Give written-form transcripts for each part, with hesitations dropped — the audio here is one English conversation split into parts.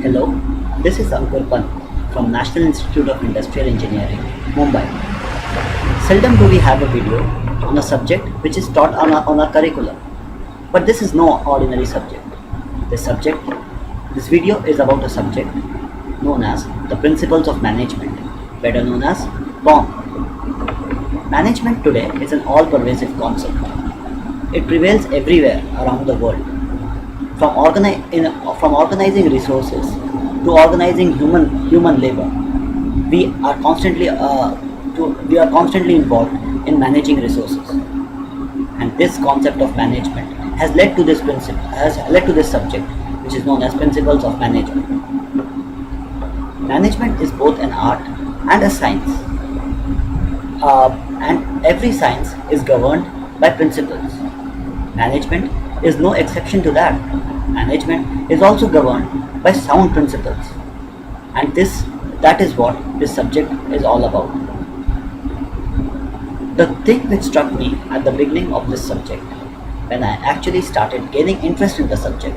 Hello, this is Ankur Pant from National Institute of Industrial Engineering, Mumbai. Seldom do we have a video on a subject which is taught on our curriculum. But this is no ordinary subject. This video is about a subject known as the principles of management, better known as BOM. Management today is an all-pervasive concept. It prevails everywhere around the world. From organizing resources to organizing human labor, we are constantly involved in managing resources, and this concept of management has led to this subject, which is known as principles of management. Management is both an art and a science, and every science is governed by principles. Management is no exception to that. Management is also governed by sound principles, and that is what this subject is all about. The thing which struck me at the beginning of this subject, when I actually started gaining interest in the subject,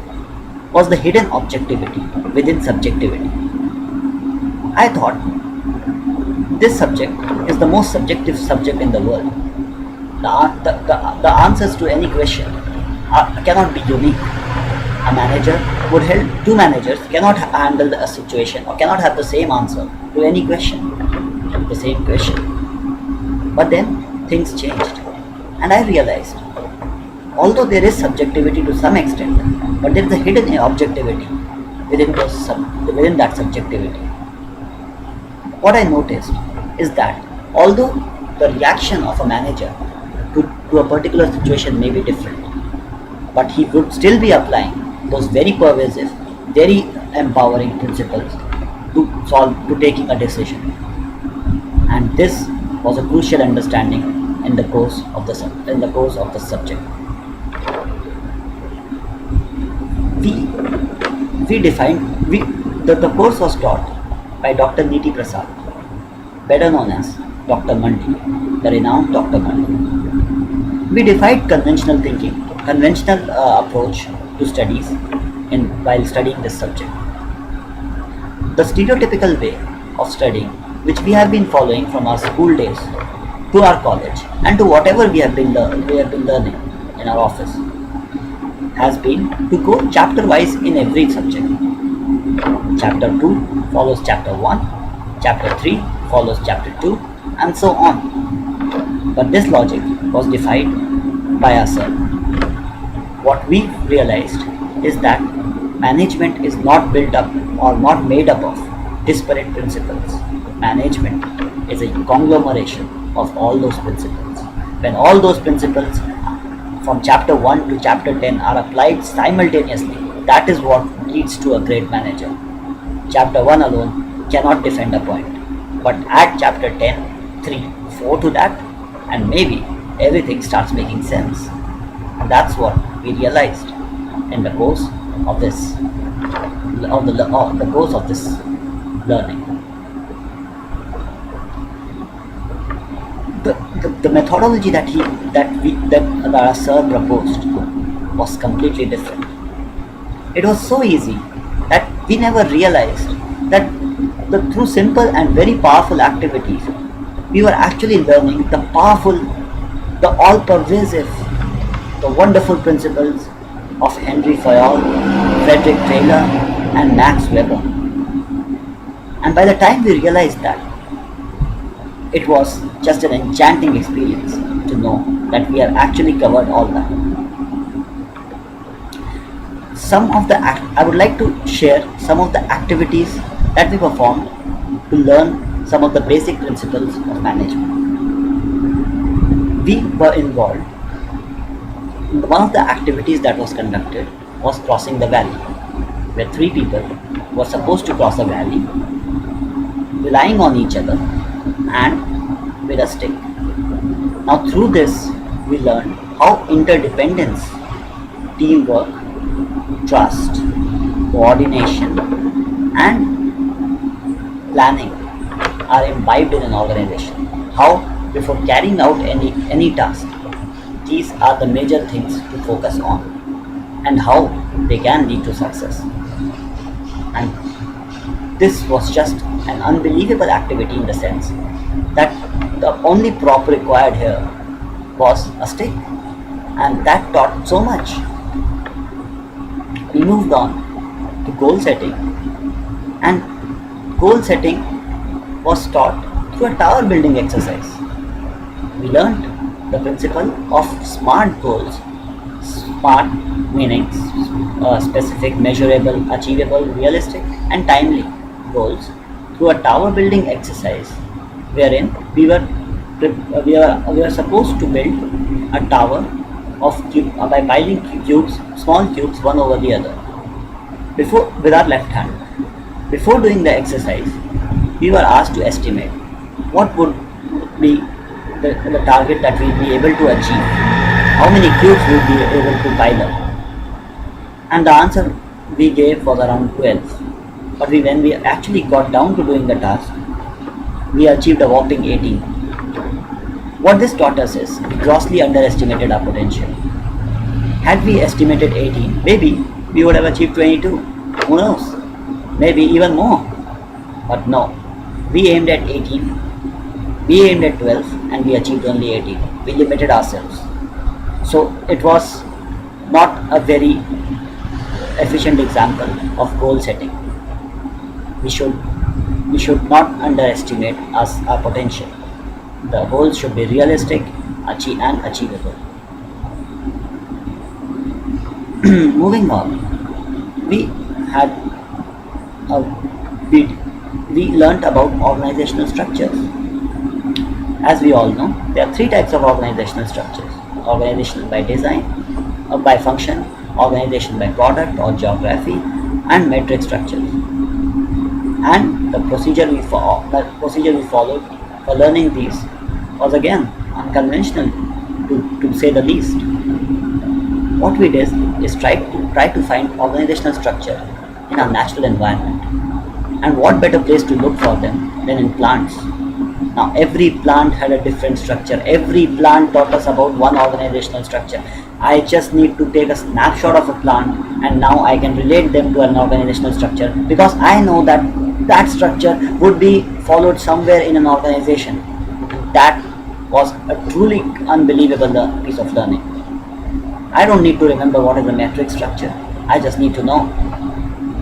was the hidden objectivity within subjectivity. I thought this subject is the most subjective subject in the world. The answers to any question cannot be unique. Two managers cannot handle a situation or cannot have the same answer to any question, the same question. But then things changed, and I realized, although there is subjectivity to some extent, but there is a hidden objectivity within that subjectivity. What I noticed is that although the reaction of a manager to a particular situation may be different, but he would still be applying those very pervasive, very empowering principles to taking a decision. And this was a crucial understanding in the course of the subject. The course was taught by Dr. Niti Prasad, better known as Dr. Mandi, the renowned Dr. Mandi. We defied conventional approach to studies while studying this subject. The stereotypical way of studying, which we have been following from our school days to our college and to whatever we have been learning in our office, has been to go chapter wise in every subject. Chapter 2 follows chapter 1, chapter 3 follows chapter 2, and so on. But this logic was defied by us. What we realized is that management is not built up or not made up of disparate principles. Management is a conglomeration of all those principles. When all those principles from chapter 1 to chapter 10 are applied simultaneously, that is what leads to a great manager. Chapter 1 alone cannot defend a point, but add chapter 10, 3, 4 to that, and maybe everything starts making sense. And that's what we realized in the course of this learning. The methodology that our sir proposed was completely different. It was so easy that we never realized that through simple and very powerful activities, we were actually learning the all-pervasive, the wonderful principles of Henry Fayol, Frederick Taylor, and Max Weber. And by the time we realized that, it was just an enchanting experience to know that we have actually covered all that. I would like to share some of the activities that we performed to learn some of the basic principles of management. We were involved. One of the activities that was conducted was crossing the valley, where 3 people were supposed to cross a valley, relying on each other and with a stick. Now through this, we learned how interdependence, teamwork, trust, coordination, and planning are imbibed in an organization. How, before carrying out any task, these are the major things to focus on, and how they can lead to success. And this was just an unbelievable activity in the sense that the only prop required here was a stick, and that taught so much. We moved on to goal setting, and goal setting was taught through a tower building exercise. We learned the principle of SMART goals. SMART meaning specific, measurable, achievable, realistic, and timely goals through a tower building exercise, wherein we were supposed to build a tower by piling cubes, small cubes, one over the other, with our left hand. Before doing the exercise, we were asked to estimate what would be the target that we'll be able to achieve, how many cubes we'll be able to pile up. And the answer we gave was around 12. But when we actually got down to doing the task, we achieved a whopping 18. What this taught us is we grossly underestimated our potential. Had we estimated 18, maybe we would have achieved 22. Who knows? Maybe even more. But no, we aimed at 18, we aimed at 12, and we achieved only 18. We limited ourselves. So it was not a very efficient example of goal setting. We should not underestimate our potential. The goals should be realistic and achievable. Moving on, we had we learnt about organizational structures. As we all know, there are three types of organizational structures: organizational by design, by function, organization by product or geography, and metric structures. And the procedure we followed for learning these was again unconventional, to say the least. What we did is try to find organizational structure in our natural environment, and what better place to look for them than in plants. Now every plant had a different structure. Every plant taught us about one organizational structure. I just need to take a snapshot of a plant, and now I can relate them to an organizational structure, because I know that structure would be followed somewhere in an organization. That was a truly unbelievable piece of learning. I don't need to remember what is a metric structure. I just need to know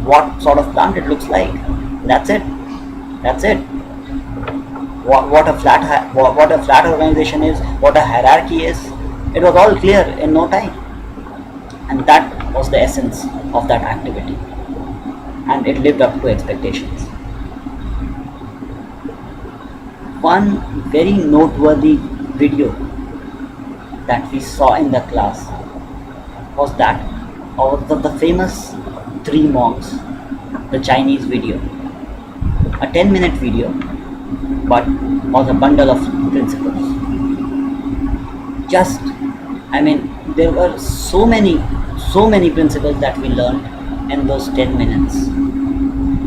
what sort of plant it looks like. That's it. What a flat organization is, what a hierarchy is. It was all clear in no time, and that was the essence of that activity, and it lived up to expectations. One very noteworthy video that we saw in the class was that of the famous three monks, the Chinese video, a 10-minute video, but was a bundle of principles. There were so many principles that we learned in those 10 minutes.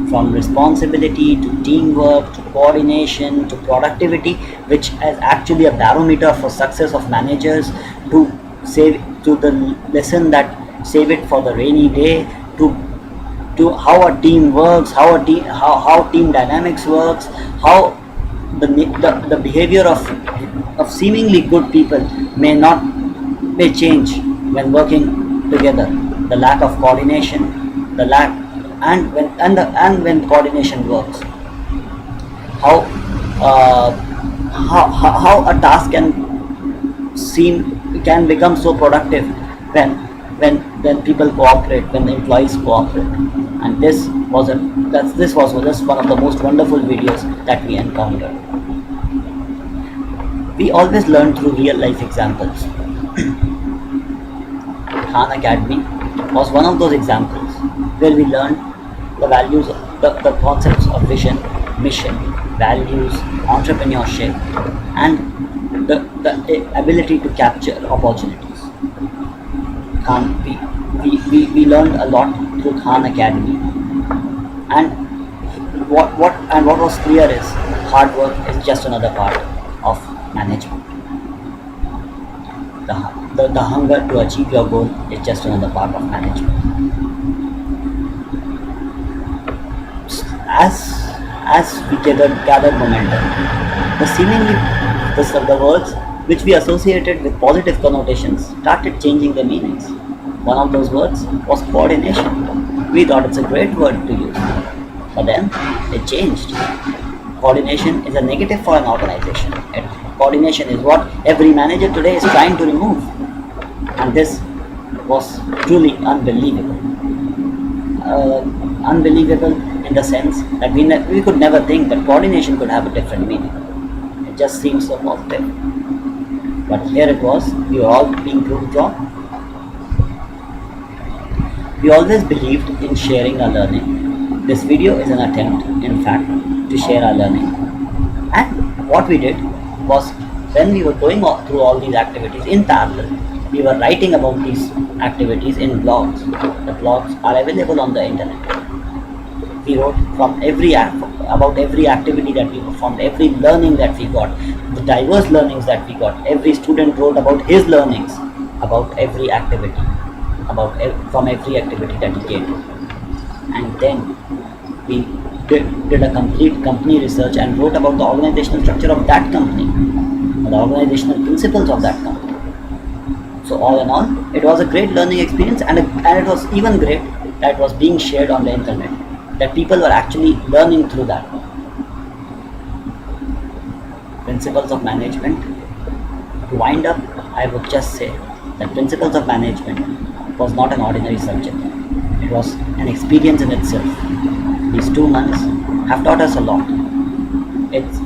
From responsibility to teamwork to coordination to productivity, which is actually a barometer for success of managers, to the lesson that save it for the rainy day, to how a team works, how team dynamics works, how the behavior of seemingly good people may change when working together. The lack of coordination, when coordination works, how a task can become so productive when people cooperate, when the employees cooperate. And this was just one of the most wonderful videos that we encountered. We always learn through real life examples. Khan Academy was one of those examples where we learned the values, the concepts of vision, mission, values, entrepreneurship, and the ability to capture opportunities. We learned a lot through Khan Academy, and what was clear is hard work is just another part of management. The hunger to achieve your goal is just another part of management. As we gathered momentum, the seemingly the words which we associated with positive connotations started changing their meanings. One of those words was coordination. We thought it's a great word to use, but then it changed. Coordination is a negative for an organization. Coordination is what every manager today is trying to remove, and this was truly unbelievable. Unbelievable in the sense that we could never think that coordination could have a different meaning. It just seems so positive. But here it was, we were all being proved wrong. We always believed in sharing our learning. This video is an attempt, in fact, to share our learning. And what we did was, when we were going through all these activities in parallel, we were writing about these activities in blogs. The blogs are available on the internet. We wrote from about every activity that we performed, every learning that we got, the diverse learnings that we got. Every student wrote about his learnings, about every activity, from every activity that he came to. And then we did a complete company research and wrote about the organizational structure of that company, the organizational principles of that company. So all in all, it was a great learning experience, and it was even great that it was being shared on the internet, that people were actually learning through that. Principles of management. To wind up, I would just say that principles of management was not an ordinary subject. It was an experience in itself. These 2 months have taught us a lot. It's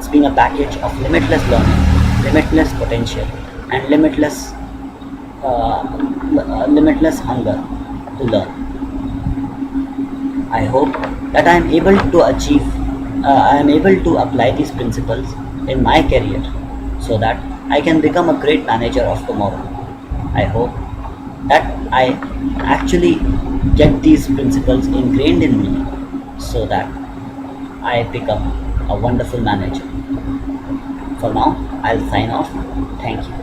been a package of limitless learning, limitless potential, and limitless hunger to learn. I hope that I am able to apply these principles in my career, so that I can become a great manager of tomorrow. I hope that I actually get these principles ingrained in me, so that I become a wonderful manager. For now, I'll sign off. Thank you.